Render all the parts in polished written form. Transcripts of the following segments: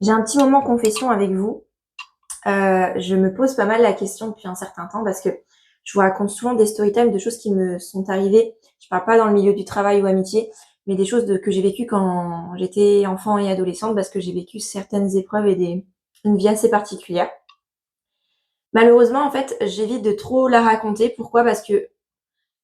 J'ai un petit moment confession avec vous. Je me pose pas mal la question depuis un certain temps parce que je vous raconte souvent des storytimes de choses qui me sont arrivées. Je parle pas dans le milieu du travail ou amitié, mais des choses que j'ai vécues quand j'étais enfant et adolescente parce que j'ai vécu certaines épreuves et une vie assez particulière. Malheureusement, en fait, j'évite de trop la raconter. Pourquoi? Parce que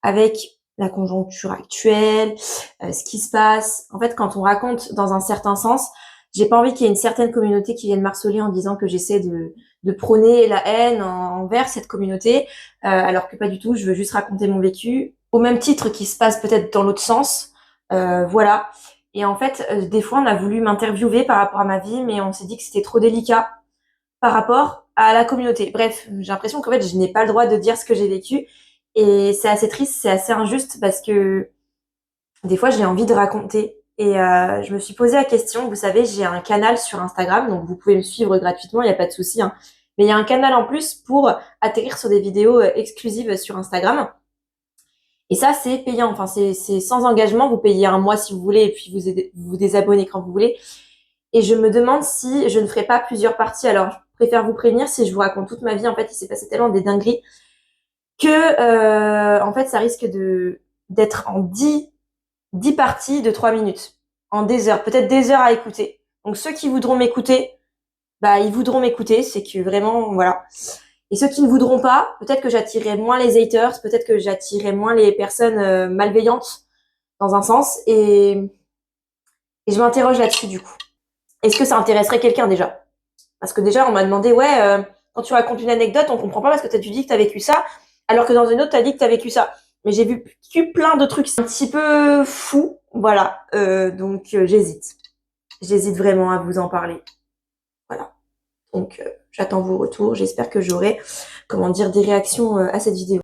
avec la conjoncture actuelle, ce qui se passe, en fait, quand on raconte dans un certain sens, j'ai pas envie qu'il y ait une certaine communauté qui vienne m'harceler en disant que j'essaie de prôner la haine envers cette communauté, alors que pas du tout, je veux juste raconter mon vécu, au même titre qu'il se passe peut-être dans l'autre sens, voilà. Et en fait, des fois, on a voulu m'interviewer par rapport à ma vie, mais on s'est dit que c'était trop délicat par rapport à la communauté. Bref, j'ai l'impression qu'en fait, je n'ai pas le droit de dire ce que j'ai vécu. Et c'est assez triste, c'est assez injuste parce que des fois, j'ai envie de raconter. Et je me suis posé la question, vous savez, j'ai un canal sur Instagram, donc vous pouvez me suivre gratuitement, il n'y a pas de souci, hein. Mais il y a un canal en plus pour atterrir sur des vidéos exclusives sur Instagram. Et ça, c'est payant, enfin, c'est sans engagement, vous payez un mois si vous voulez, et puis vous désabonnez quand vous voulez. Et je me demande si je ne ferai pas plusieurs parties. Alors, je préfère vous prévenir, si je vous raconte toute ma vie, en fait, il s'est passé tellement des dingueries que, en fait, ça risque d'être en dix parties de 3 minutes. En des heures, peut-être des heures à écouter. Donc, ceux qui voudront m'écouter, bah, ils voudront m'écouter. C'est que vraiment, voilà. Et ceux qui ne voudront pas, peut-être que j'attirerai moins les haters, peut-être que j'attirerai moins les personnes malveillantes dans un sens. Et je m'interroge là-dessus, du coup. Est-ce que ça intéresserait quelqu'un déjà? Parce que déjà, on m'a demandé, ouais, quand tu racontes une anecdote, on comprend pas parce que tu dis que tu as vécu ça, alors que dans une autre, tu as dit que tu as vécu ça. Mais j'ai vécu plein de trucs un petit peu fous, voilà. Donc, j'hésite. J'hésite vraiment à vous en parler. Voilà. Donc, j'attends vos retours. J'espère que j'aurai, comment dire, des réactions à cette vidéo.